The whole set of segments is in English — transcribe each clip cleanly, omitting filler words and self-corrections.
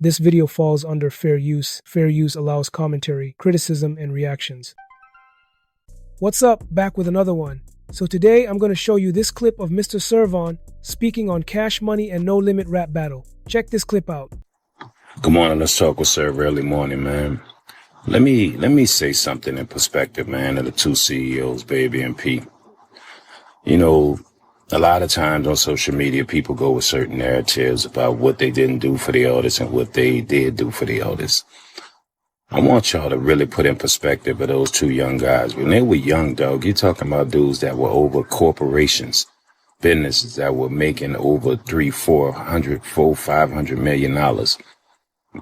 This video falls under fair use. Fair use allows commentary, criticism, and reactions. What's up? Back with another one. So today I'm going to show you this clip of Mr. Serv-On speaking on Cash Money and No Limit rap battle. Check this clip out. Good morning. Let's talk with Serv early morning, man. Let me say something in perspective, man, of the two CEOs, Baby and P. You know, a lot of times on social media, people go with certain narratives about what they didn't do for the artists and what they did do for the artists. I want y'all to really put in perspective of those two young guys. When they were young, dog, you're talking about dudes that were over corporations, businesses that were making over $500 million.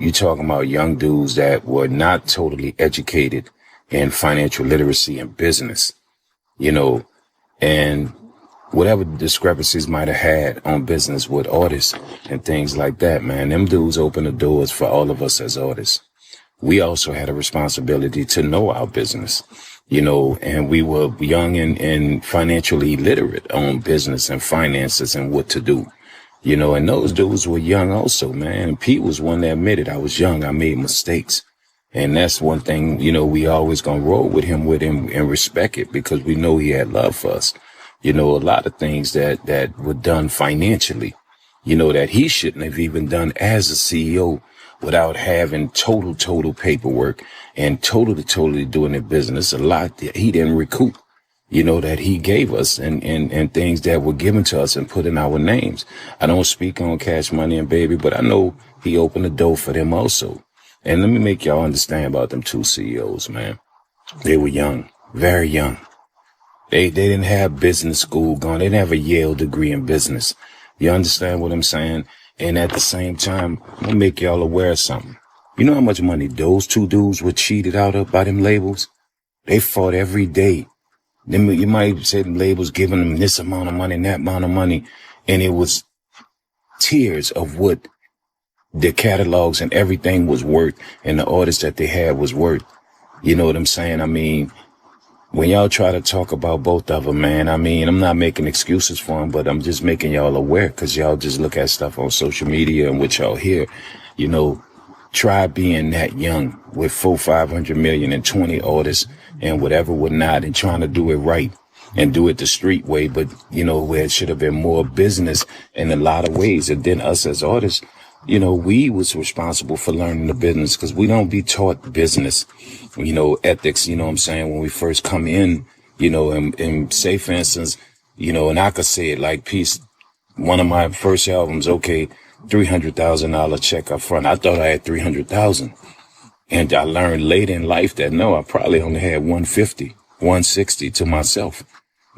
You're talking about young dudes that were not totally educated in financial literacy and business, you know, and whatever discrepancies might have had on business with artists and things like that, man, them dudes opened the doors for all of us as artists. We also had a responsibility to know our business, you know, and we were young and financially literate on business and finances and what to do, you know, and those dudes were young also, man. And Pete was one that admitted, I was young, I made mistakes. And that's one thing, you know, we always gonna roll with him and respect it because we know he had love for us. You know, a lot of things that were done financially, you know, that he shouldn't have even done as a CEO without having total paperwork and totally doing the business. A lot that he didn't recoup, you know, that he gave us and things that were given to us and put in our names. I don't speak on Cash Money and Baby, but I know he opened the door for them also. And let me make y'all understand about them two CEOs, man. They were young, very young. They didn't have business school gone. They didn't have a Yale degree in business. You understand what I'm saying? And at the same time, I'm going to make y'all aware of something. You know how much money those two dudes were cheated out of by them labels? They fought every day. You might say the labels giving them this amount of money and that amount of money. And it was tears of what the catalogs and everything was worth and the artists that they had was worth. You know what I'm saying? I mean, when y'all try to talk about both of them, man, I mean, I'm not making excuses for them, but I'm just making y'all aware because y'all just look at stuff on social media and what y'all hear. You know, try being that young with 500 million and 20 artists and whatever whatnot and trying to do it right and do it the street way. But, you know, where it should have been more business in a lot of ways. And then us as artists, you know, we was responsible for learning the business because we don't be taught business, you know, ethics, you know what I'm saying, when we first come in, you know, and say, for instance, you know, and I could say it like Peace, one of my first albums, okay, $300,000 check up front. I thought I had 300,000. And I learned later in life that no, I probably only had 150, 160 to myself.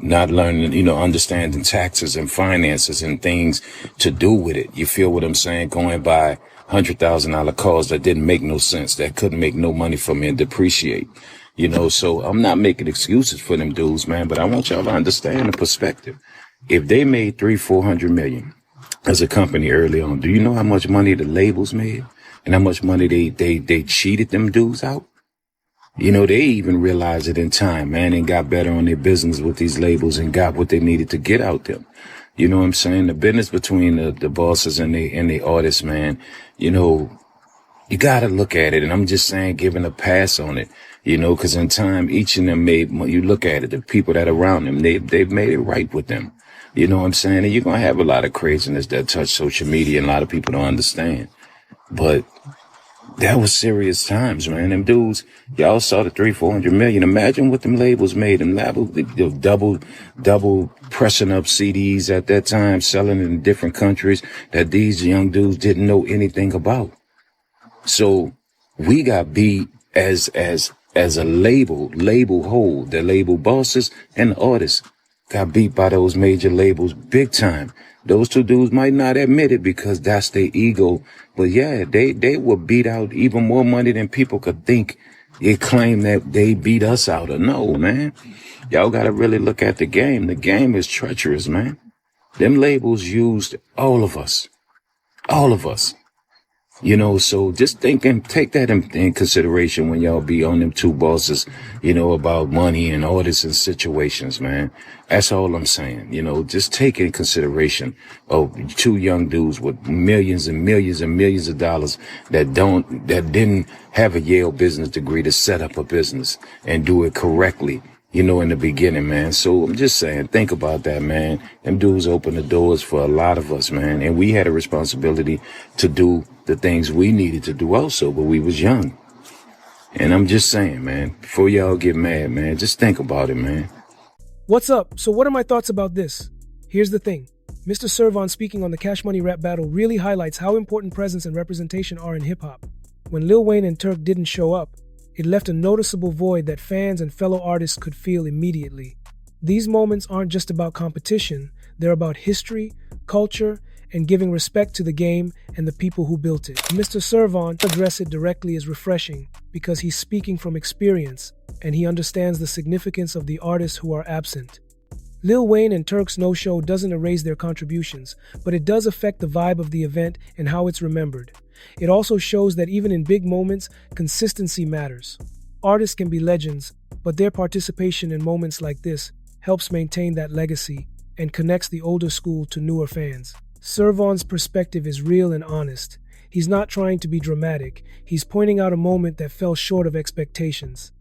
Not learning, you know, understanding taxes and finances and things to do with it. You feel what I'm saying? Going by $100,000 cars that didn't make no sense, that couldn't make no money for me and depreciate, you know. So I'm not making excuses for them dudes, man, but I want y'all to understand the perspective. If they made $300-400 million as a company early on, do you know how much money the labels made and how much money they cheated them dudes out? You know, they even realized it in time, man, and got better on their business with these labels and got what they needed to get out them. You know what I'm saying? The business between the bosses and the artists, man, you know, you got to look at it. And I'm just saying, giving a pass on it, you know, because in time, each of them you look at it, the people that are around them, they've made it right with them. You know what I'm saying? And you're going to have a lot of craziness that touch social media and a lot of people don't understand. But that was serious times, man. Them dudes, y'all saw the 300-400 million. Imagine what them labels made. Them labels, double pressing up CDs at that time, selling in different countries that these young dudes didn't know anything about. So we got beat as a label whole. The label bosses and the artists got beat by those major labels big time. Those two dudes might not admit it because that's their ego. But yeah, they were beat out even more money than people could think. They claim that they beat us out. Or no, man. Y'all got to really look at the game. The game is treacherous, man. Them labels used all of us. All of us. So just take that in consideration when y'all be on them two bosses, about money and all this in situations, man. That's all I'm saying. Just take in consideration of two young dudes with millions and millions and millions of dollars that didn't have a Yale business degree to set up a business and do it correctly. In the beginning, man. So I'm just saying, think about that, man. Them dudes opened the doors for a lot of us, man. And we had a responsibility to do the things we needed to do also, but we was young. And I'm just saying, man, before y'all get mad, man, just think about it, man. What's up? So what are my thoughts about this? Here's the thing. Mr. Serv-On speaking on the Cash Money rap battle really highlights how important presence and representation are in hip-hop. When Lil Wayne and Turk didn't show up, it left a noticeable void that fans and fellow artists could feel immediately. These moments aren't just about competition, they're about history, culture, and giving respect to the game and the people who built it. Mr. Serv-On address it directly is refreshing because he's speaking from experience and he understands the significance of the artists who are absent. Lil Wayne and Turk's no-show doesn't erase their contributions, but it does affect the vibe of the event and how it's remembered. It also shows that even in big moments, consistency matters. Artists can be legends, but their participation in moments like this helps maintain that legacy and connects the older school to newer fans. Serv-On's perspective is real and honest. He's not trying to be dramatic. He's pointing out a moment that fell short of expectations.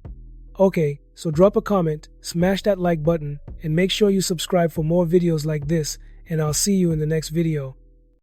Okay, so drop a comment, smash that like button, and make sure you subscribe for more videos like this, and I'll see you in the next video.